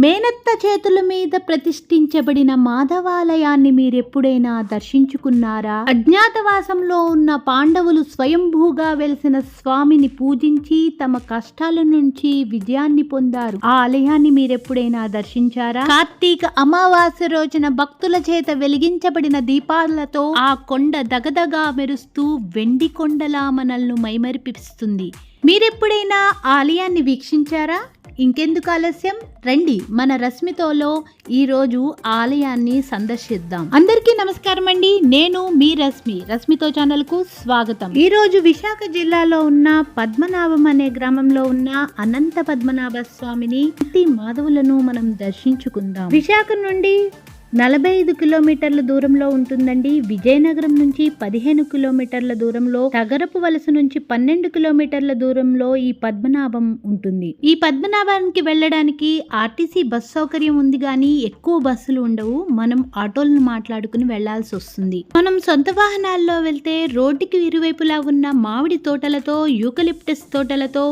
మేనత్త చేతుల మీద ప్రతిష్ఠించబడిన మాధవాలయాన్ని మీరెప్పుడైనా దర్శించుకున్నారా? అజ్ఞాతవాసంలో ఉన్న పాండవులు స్వయంభూగా వెలిసిన స్వామిని పూజించి తమ కష్టాల నుంచి విజయాన్ని పొందారు. ఆ ఆలయాన్ని మీరెప్పుడైనా దర్శించారా? కార్తీక అమావాస్య రోజున భక్తుల చేత వెలిగించబడిన దీపాలతో ఆ కొండ దగదగా మెరుస్తూ వెండి కొండలా మనల్ని మైమరిపిస్తుంది. మీరెప్పుడైనా ఆలయాన్ని వీక్షించారా? ఇంకెందుకు ఆలస్యం, రండి మన రశ్మితోలో ఈరోజు ఆలయాన్ని సందర్శిద్దాం. అందరికీ నమస్కారం అండి, నేను మీ రశ్మితో ఛానల్ కు స్వాగతం. ఈరోజు విశాఖ జిల్లాలో ఉన్న పద్మనాభం అనే గ్రామంలో ఉన్న అనంత పద్మనాభ స్వామిని మాధవులను మనం దర్శించుకుందాం. విశాఖ నుండి 45 కిలోమీటర్ల దూరంలో ఉంటుందండి. విజయనగరం నుంచి 15 కిలోమీటర్ల దూరంలో, తగరపు వలస నుంచి 12 కిలోమీటర్ల దూరంలో ఈ పద్మనాభం ఉంటుంది. ఈ పద్మనాభానికి వెళ్ళడానికి ఆర్టీసీ బస్ సౌకర్యం ఉంది కానీ ఎక్కువ బస్సులు ఉండవు. మనం ఆటోలను మాట్లాడుకుని వెళ్లాల్సి వస్తుంది. మనం సొంత వాహనాల్లో వెళ్తే రోడ్డుకి ఇరువైపులా ఉన్న మామిడి తోటలతో, యూకలిప్టస్ తోటలతో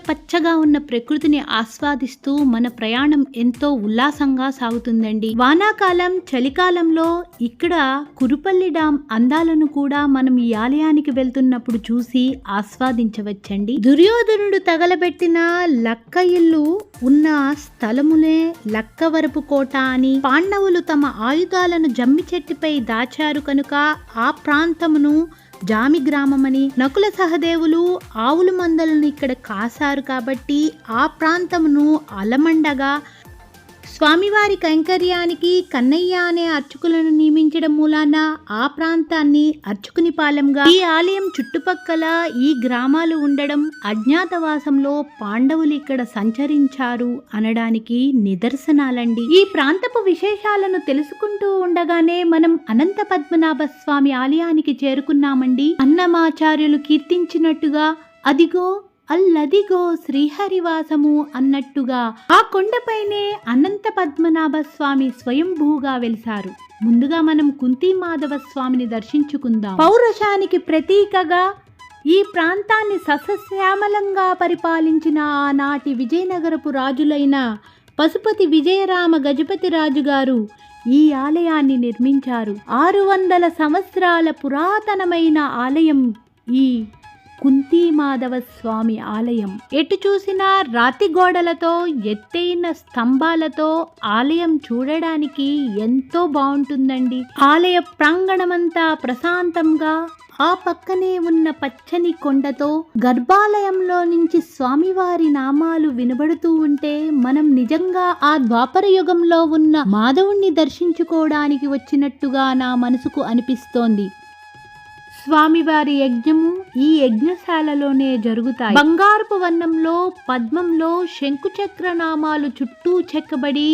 పచ్చగా ఉన్న ప్రకృతిని ఆస్వాదిస్తూ మన ప్రయాణం ఎంతో ఉల్లాసంగా సాగుతుందండి. వానాకాలం, చలికాలంలో ఇక్కడ కురుపల్లి డాం అందాలను కూడా మనం ఈ ఆలయానికి వెళ్తున్నప్పుడు చూసి ఆస్వాదించవచ్చండి. దుర్యోధనుడు తగలబెట్టిన లక్క ఇల్లు ఉన్న స్థలములే లక్కవరపు కోట అని, పాండవులు తమ ఆయుధాలను జమ్మి చెట్టుపై దాచారు కనుక ఆ ప్రాంతమును జామి గ్రామమని, నకుల సహదేవులు ఆవుల మందలను ఇక్కడ కాసారు కాబట్టి ఆ ప్రాంతమును అలమండగా, స్వామివారి కైంకర్యానికి కన్నయ్య అనే అర్చకులను నియమించడం మూలాన ఆ ప్రాంతాన్ని అర్చకుని పాలెంగా, ఈ ఆలయం చుట్టుపక్కల ఈ గ్రామాలు ఉండడం అజ్ఞాతవాసంలో పాండవులు ఇక్కడ సంచరించారు అనడానికి నిదర్శనాలండి. ఈ ప్రాంతపు విశేషాలను తెలుసుకుంటూ ఉండగానే మనం అనంత పద్మనాభ స్వామి ఆలయానికి చేరుకున్నామండి. అన్నమాచార్యులు కీర్తించినట్టుగా అదిగో అల్లదిగో శ్రీహరివాసము అన్నట్టుగా ఆ కొండపైనే అనంత పద్మనాభ స్వామి స్వయంభూగా వెలిసారు. ముందుగా మనం కుంతి మాధవ స్వామిని దర్శించుకుందాం. పౌరుషానికి ప్రతీకగా ఈ ప్రాంతాన్ని సస్యశ్యామలంగా పరిపాలించిన ఆనాటి విజయనగరపు రాజులైన పశుపతి విజయరామ గజపతి రాజు గారు ఈ ఆలయాన్ని నిర్మించారు. 600 సంవత్సరాల పురాతనమైన ఆలయం ఈ కుంతి మాధవ స్వామి ఆలయం. ఎటు చూసినా రాతి గోడలతో, ఎత్తైన స్తంభాలతో ఆలయం చూడడానికి ఎంతో బాగుంటుందండి. ఆలయ ప్రాంగణమంతా ప్రశాంతంగా, ఆ పక్కనే ఉన్న పచ్చని కొండతో, గర్భాలయంలో నుంచి స్వామివారి నామాలు వినబడుతూ ఉంటే మనం నిజంగా ఆ ద్వాపర యుగంలో ఉన్న మాధవుణ్ణి దర్శించుకోవడానికి వచ్చినట్టుగా నా మనసుకు అనిపిస్తోంది. స్వామివారి యజ్ఞము ఈ యజ్ఞశాలలోనే జరుగుతాయి. బంగారపు వర్ణంలో పద్మంలో శంకుచక్ర నామాలు చుట్టూ చెక్కబడి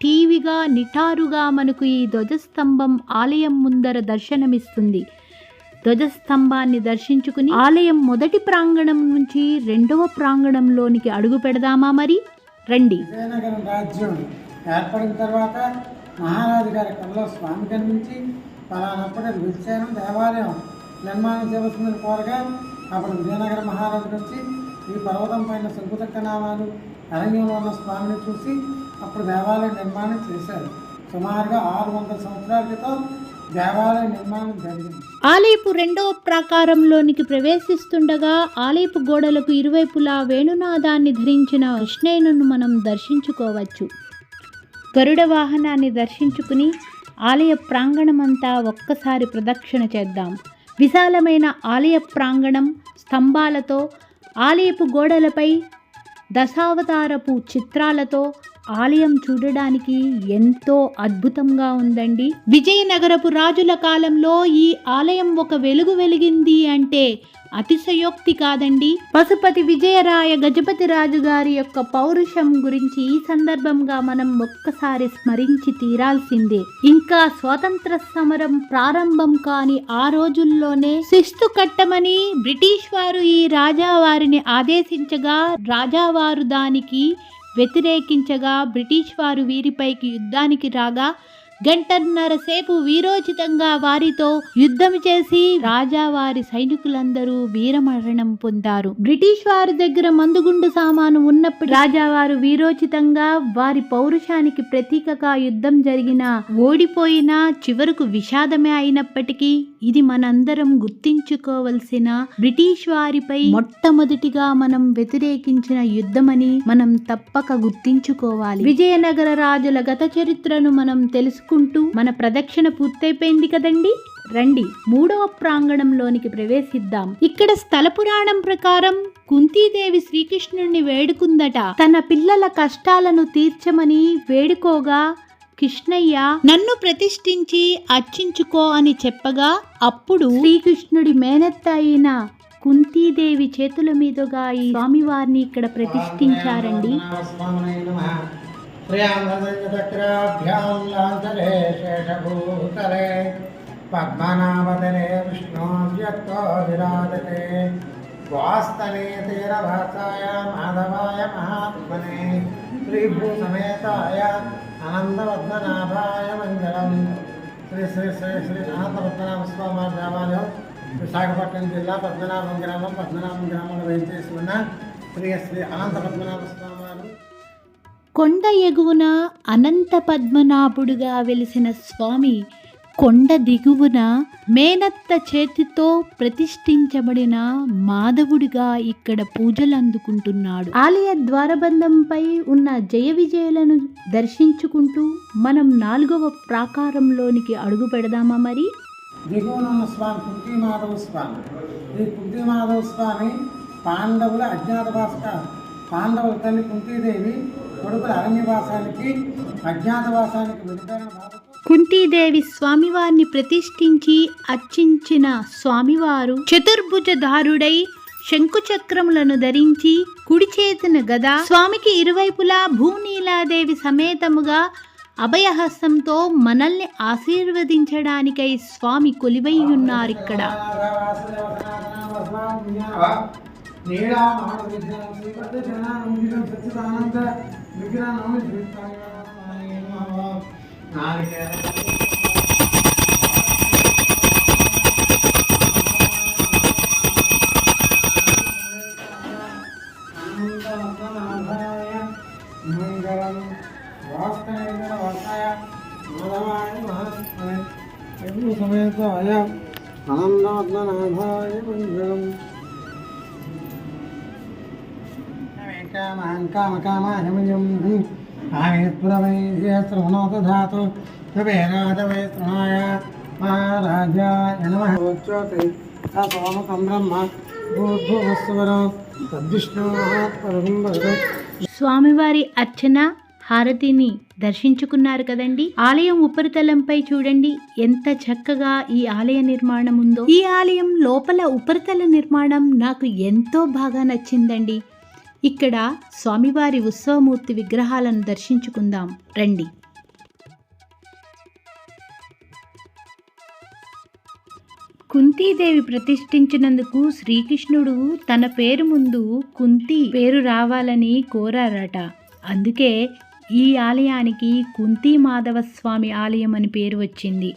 టీవీగా నిటారుగా మనకు ఈ ధ్వజస్తంభం ఆలయం ముందర దర్శనమిస్తుంది. ధ్వజస్తంభాన్ని దర్శించుకుని ఆలయం మొదటి ప్రాంగణం నుంచి రెండవ ప్రాంగణంలోనికి అడుగు పెడదామా? మరి రండి. విజయనగరం రాజ్యం ఏర్పడిన తర్వాత మహారాజు గారి కళ్ళలో స్వామి కనిపించి పలానప్పుడు విజయనగరం దేవాలయం నిర్మాణం చేయవలసిందని కోరగా, అప్పుడు విజయనగర మహారాజు వచ్చి ఈ పర్వతం పైన శంకుచక్ర నామాలు అరణ్యంలో ఉన్న స్వామిని చూసి అప్పుడు దేవాలయ నిర్మాణం చేశారు. సుమారుగా 600 సంవత్సరాల క్రితం దేవాలయ నిర్మాణం జరిగింది. ఆలయపు రెండవ ప్రాకారంలోనికి ప్రవేశిస్తుండగా ఆలయపు గోడలకు ఇరువైపులా వేణునాదాన్ని ధరించిన కృష్ణయ్యను మనం దర్శించుకోవచ్చు. గరుడ వాహనాన్ని దర్శించుకుని ఆలయ ప్రాంగణమంతా ఒక్కసారి ప్రదక్షిణ చేద్దాం. విశాలమైన ఆలయ ప్రాంగణం స్తంభాలతో, ఆలయపు గోడలపై దశావతారపు చిత్రాలతో ఆలయం చూడడానికి ఎంతో అద్భుతంగా ఉందండి. విజయనగరపు రాజుల కాలంలో ఈ ఆలయం ఒక వెలుగు వెలిగింది అంటే అతిశయోక్తి కాదండి. పశుపతి విజయరాయ గజపతి రాజు గారి యొక్క పౌరుషం గురించి ఈ సందర్భంగా మనం ఒక్కసారి స్మరించి తీరాల్సిందే. ఇంకా స్వాతంత్ర సమరం ప్రారంభం కాని ఆ రోజుల్లోనే శిస్తు కట్టమని బ్రిటిష్ వారు ఈ రాజావారిని ఆదేశించగా, రాజావారు దానికి వ్యతిరేకించగా బ్రిటిష్ వారు వీరిపైకి యుద్ధానికి రాగా గంటన్నర సేపు వీరోచితంగా వారితో యుద్ధం చేసి రాజావారి సైనికులందరూ వీరమరణం పొందారు. బ్రిటిష్ వారి దగ్గర మందుగుండు సామాను ఉన్నప్పుడు రాజావారు వీరోచితంగా వారి పౌరుషానికి ప్రతీకగా యుద్ధం జరిగినా ఓడిపోయినా చివరకు విషాదమే అయినప్పటికీ ఇది మనందరం గుర్తించుకోవలసిన బ్రిటిష్ వారిపై మొట్టమొదటిగా మనం వ్యతిరేకించిన యుద్ధమని మనం తప్పక గుర్తించుకోవాలి. విజయనగర రాజుల గత చరిత్రను మనం తెలుసుకుంటూ మన ప్రదక్షిణ పూర్తయిపోయింది కదండి. రండి 3వ ప్రాంగణంలోనికి ప్రవేశిద్దాం. ఇక్కడ స్థల పురాణం ప్రకారం కుంతీదేవి శ్రీకృష్ణుణ్ణి వేడుకుందట. తన పిల్లల కష్టాలను తీర్చమని వేడుకోగా కృష్ణయ్య నన్ను ప్రతిష్ఠించి అర్చించుకో అని చెప్పగా అప్పుడు శ్రీకృష్ణుడి మేనత్త అయిన కుంతీదేవి చేతుల మీదుగా ఈ స్వామివారిని ఇక్కడ ప్రతిష్ఠించారండి. పద్మనాభతరే విష్ణు వ్యక్తో విరాజతే వాస్తనే తీరభాసాయ మాధవాయ మహాత్మనే శ్రీభూ సమేతాయ అనంతపద్మనాభాయ మంగళం. శ్రీ శ్రీ శ్రీ శ్రీ అనంతపద్మనాభ స్వామి దేవాలయం విశాఖపట్నం జిల్లా పద్మనాభం గ్రామంలో వేయించేసి ఉన్న శ్రీ శ్రీ అనంత పద్మనాభ స్వామి వారు కొండ ఎగువన అనంత పద్మనాభుడుగా వెలిసిన స్వామి కొండ దిగువన మేనత్త చేతితో ప్రతిష్ఠించబడిన మాధవుడిగా ఇక్కడ పూజలు అందుకుంటున్నాడు. ఆలయ ద్వారబంధంపై ఉన్న జయ విజయులను దర్శించుకుంటూ మనం 4వ ప్రాకారంలోనికి అడుగు పెడదామా? మరి దిగువన ఉన్న స్వామి కుంతీమాధవ స్వామి. ఈ కుంతీమాధవ స్వామి పాండవుల పాండవుల తల్లి కుంతీదేవి కొడుకుల అరణ్యవాసానికి అజ్ఞాతవాసానికి వెళ్ళిపోయిన బాధకు కుంతీదేవి స్వామివారిని ప్రతిష్ఠించి అర్చించిన స్వామివారు చతుర్భుజధారుడై శంకుచక్రములను ధరించి కుడి చేతిన గద, స్వామికి ఇరువైపులా భూనీలాదేవి సమేతముగా అభయహస్తంతో మనల్ని ఆశీర్వదించడానికై స్వామి కొలివై ఉన్నారిక్కడ. సమేతాయ అనంతపద్మనాభాయ మంగళం. కామకామాయమయం కామేశ్వరవైశ్రవణోత ధాతు కుబేరాజవై తృణాయ మహారాజాయ నమః. సోమకం బ్రహ్మ భూర్భువస్సువరం తద్విష్ణు. స్వామివారి అర్చన హారతిని దర్శించుకున్నారు కదండి. ఆలయం ఉపరితలంపై చూడండి ఎంత చక్కగా ఈ ఆలయ నిర్మాణం ఉందో. ఈ ఆలయం లోపల ఉపరితల నిర్మాణం నాకు ఎంతో బాగా నచ్చిందండి. ఇక్కడ స్వామివారి ఉత్సవమూర్తి విగ్రహాలను దర్శించుకుందాం రండి. కుంతీదేవి ప్రతిష్ఠించినందుకు శ్రీకృష్ణుడు తన పేరు ముందు కుంతి పేరు రావాలని కోరారట. అందుకే ఈ ఆలయానికి కుంతీ మాధవ స్వామి ఆలయం అని పేరు వచ్చింది.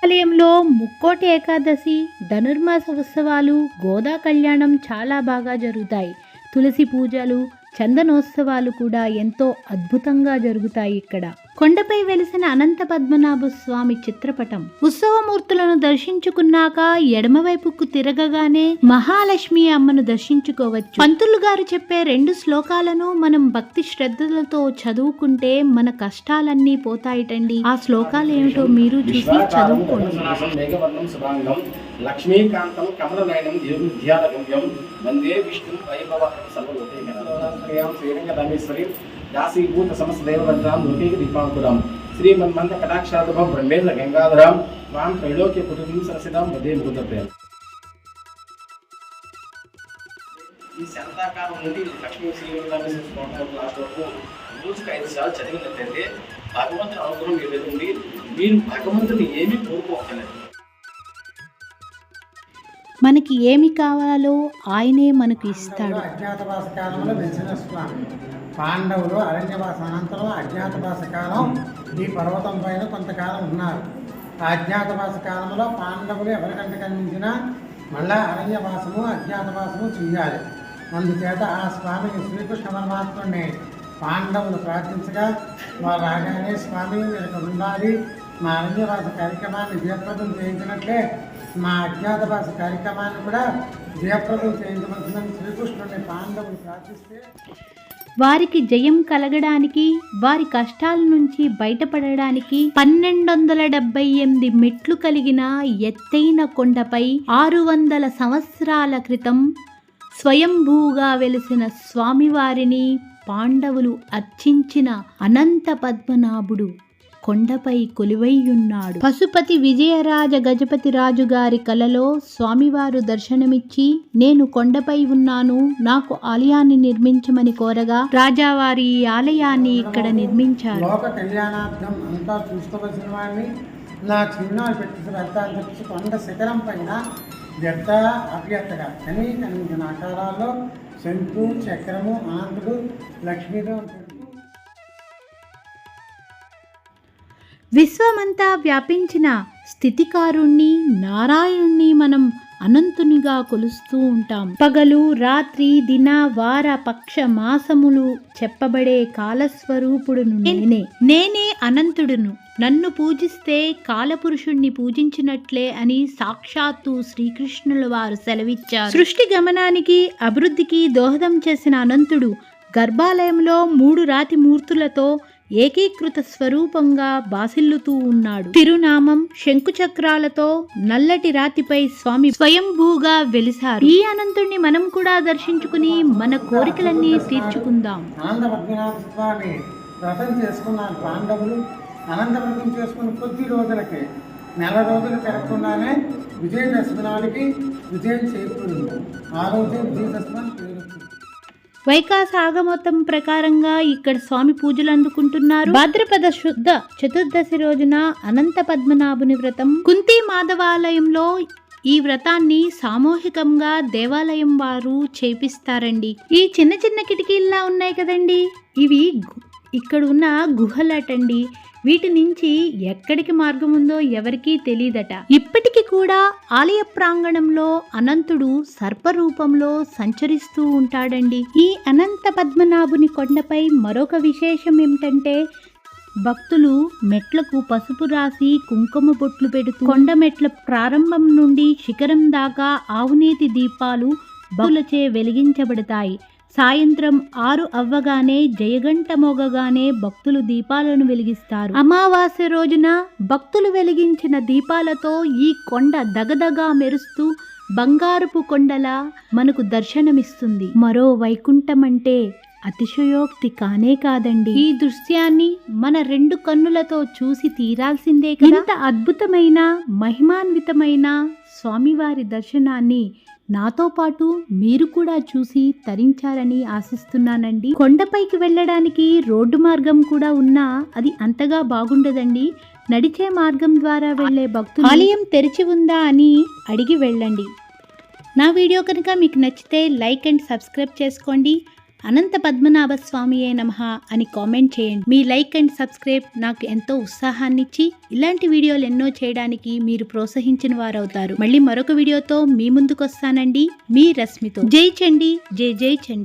ఆలయంలో ముక్కోటి ఏకాదశి, ధనుర్మాస ఉత్సవాలు, గోదా కళ్యాణం చాలా బాగా జరుగుతాయి. తులసి పూజలు, చందనోత్సవాలు కూడా ఎంతో అద్భుతంగా జరుగుతాయి ఇక్కడ. కొండపై వెలిసిన అనంత పద్మనాభ స్వామి చిత్రపటం. ఉత్సవమూర్తులను దర్శించుకున్నాక ఎడమవైపుకు తిరగగానే మహాలక్ష్మి అమ్మను దర్శించుకోవచ్చు. పంతులు గారు చెప్పే 2 శ్లోకాలను మనం భక్తి శ్రద్ధలతో చదువుకుంటే మన కష్టాలన్నీ పోతాయిటండి. ఆ శ్లోకాలు ఏమిటో మీరు చూసి చదువుకోండి. లక్ష్మీకాంతం కమలనయనం ధ్యానగమ్యం వందే విష్ణు వైభవం సర్వలోకేకనాథం శ్రీరంగరామేశ్వరి దాసీభూత సమస్త దేవవంతాం లోకేక దీపాంకురాం శ్రీమన్మంత కటాక్షాదుభం బ్రహ్మేంద్ర గంగాధరాం మాం త్రైలోక్య పురుషం సరసిదాం వదే ముకుందప్రియం. ఈ శాంతాకారం నుండి లక్ష్మీ శ్రీరంగరామేశ్వర స్వామి క్లాస్ వరకు రోజుకు 5 సార్లు చదివినట్లయితే భగవంతుని అనుగ్రహం మీ దగ్గర ఉండి మీరు భగవంతుని ఏమీ కోరుకోకలేదు. మనకి ఏమి కావాలో ఆయనే మనకు ఇస్తాడు. అజ్ఞాతవాస కాలంలో వెలిసిన స్వామి. పాండవులు అరణ్యవాస అనంతరం అజ్ఞాతవాస కాలం ఈ పర్వతం పైన కొంతకాలం ఉన్నారు. ఆ అజ్ఞాతవాస కాలంలో పాండవులు ఎవరికంటే కనిపించినా మళ్ళా అరణ్యవాసము అజ్ఞాతవాసము చెయ్యాలి. అందుచేత ఆ స్వామిని శ్రీకృష్ణ పరమాత్ముడిని పాండవులు ప్రార్థించగా వారు రాగానే స్వామి ఇక్కడ ఉండాలి, మా అరణ్యవాస కార్యక్రమాన్ని జయప్రదం చేయించినట్లే మా అజ్ఞాతవాస కార్యక్రమాన్ని కూడా జయప్రదం చేయించవలసిందని శ్రీకృష్ణుడిని పాండవులు ప్రార్థిస్తే వారికి జయం కలగడానికి, వారి కష్టాల నుంచి బయటపడడానికి 1278 మెట్లు కలిగిన ఎత్తైన కొండపై 600 సంవత్సరాల క్రితం స్వయంభూగా వెలిసిన స్వామివారిని పాండవులు అర్చించిన అనంత పద్మనాభుడు కొండపై కొలువైయున్నాడు. పశుపతి విజయరాజ గజపతి రాజు గారి కలలో స్వామివారు దర్శనమిచ్చి, నేను కొండపై ఉన్నాను, నాకు ఆలయాన్ని నిర్మించమని కోరగా రాజావారి ఈ ఆలయాన్ని ఇక్కడ నిర్మించారు. లోక కళ్యాణార్థం అంతా చూసుకోవలసిన వాడిని నా చిన్నాలు పెట్టి వెళ్తాను చెప్పి కొండ శిఖరం పైన వ్యర్థ అభ్యర్థగా కనిపించిన ఆకారాల్లో శంకు చక్రము అనంతుడు లక్ష్మీదేవి విశ్వమంతా వ్యాపించిన స్థితికారుణ్ణి నారాయణుణ్ణి మనం అనంతునిగా కొలుస్తూ ఉంటాం. పగలు రాత్రి దిన వార పక్ష మాసములు చెప్పబడే కాలస్వరూపుడును నేనే అనంతుడును, నన్ను పూజిస్తే కాలపురుషుణ్ణి పూజించినట్లే అని సాక్షాత్తు శ్రీకృష్ణుల వారు సెలవిచ్చారు. సృష్టి గమనానికి అభివృద్ధికి దోహదం చేసిన అనంతుడు గర్భాలయంలో 3 రాతి మూర్తులతో ఏకీకృత స్వరూపంగా బాసిల్లుతూ ఉన్నాడు. తిరునామం శంకుచక్రాలతో నల్లటి రాతిపై స్వామి స్వయంభూగా వెలిసారు. ఈ అనంతుణ్ణి మనం కూడా దర్శించుకుని మన కోరికలన్నీ తీర్చుకుందాం. ఆనంద పద్మనాభ స్వామి వ్రతం చేసుకున్నారు పాండవులు. అనంత వ్రతం చేసుకున్న కొద్ది రోజులకే, నెల రోజులు తిరగకుండానే విజయదశమి నాటికి విజయం చేకూరింది. ఆ రోజే విజయదశమి అని పేరు. వైకాస ఆగమతం ప్రకారంగా ఇక్కడ స్వామి పూజలు అందుకుంటున్నారు. భాద్రపద శుద్ధ చతుర్దశి రోజున అనంత పద్మనాభుని వ్రతం కుంతి మాధవాలయంలో ఈ వ్రతాన్ని సామూహికంగా దేవాలయం వారు చేపిస్తారండి. ఈ చిన్న చిన్న కిటికీల్లా ఉన్నాయి కదండి, ఇవి ఇక్కడ ఉన్న గుహలటండి. వీటి నుంచి ఎక్కడికి మార్గం ఉందో ఎవరికీ తెలియదట. ఇప్పటికీ కూడా ఆలయ ప్రాంగణంలో అనంతుడు సర్పరూపంలో సంచరిస్తూ ఉంటాడండి. ఈ అనంత పద్మనాభుని కొండపై మరొక విశేషం ఏమిటంటే, భక్తులు మెట్లకు పసుపు రాసి కుంకుమ బొట్లు పెడుతూ కొండ మెట్ల ప్రారంభం నుండి శిఖరం దాకా ఆవునేతి దీపాలు భక్తులచే వెలిగించబడతాయి. సాయంత్రం 6 అవ్వగానే జయగంట మోగగానే భక్తులు దీపాలను వెలిగిస్తారు. అమావాస్య రోజున భక్తులు వెలిగించిన దీపాలతో ఈ కొండ దగదగా మెరుస్తూ బంగారపు కొండలా మనకు దర్శనమిస్తుంది. మరో వైకుంఠం అంటే అతిశయోక్తి కానే కాదండి. ఈ దృశ్యాన్ని మన 2 కన్నులతో చూసి తీరాల్సిందే కదా. ఇంత అద్భుతమైన మహిమాన్వితమైన స్వామివారి దర్శనాన్ని నాతో పాటు మీరు కూడా చూసి తరించాలని ఆశిస్తున్నానండి. కొండపైకి వెళ్ళడానికి రోడ్డు మార్గం కూడా ఉన్నా అది అంతగా బాగుండదండి. నడిచే మార్గం ద్వారా వెళ్లే భక్తులు ఆలయం తెరిచి ఉందా అని అడిగి వెళ్ళండి. నా వీడియో కనుక మీకు నచ్చితే లైక్ అండ్ సబ్స్క్రైబ్ చేసుకోండి. అనంత పద్మనాభ స్వామియే నమః అని కామెంట్ చేయండి. మీ లైక్ అండ్ సబ్స్క్రైబ్ నాకు ఎంతో ఉత్సాహాన్ని ఇచ్చి ఇలాంటి వీడియోలు ఎన్నో చేయడానికి మీరు ప్రోత్సహించిన వారవుతారు. మళ్ళీ మరొక వీడియోతో మీ ముందుకు వస్తానండి. మీ రశ్మితో. జై చండి, జై జై చండి.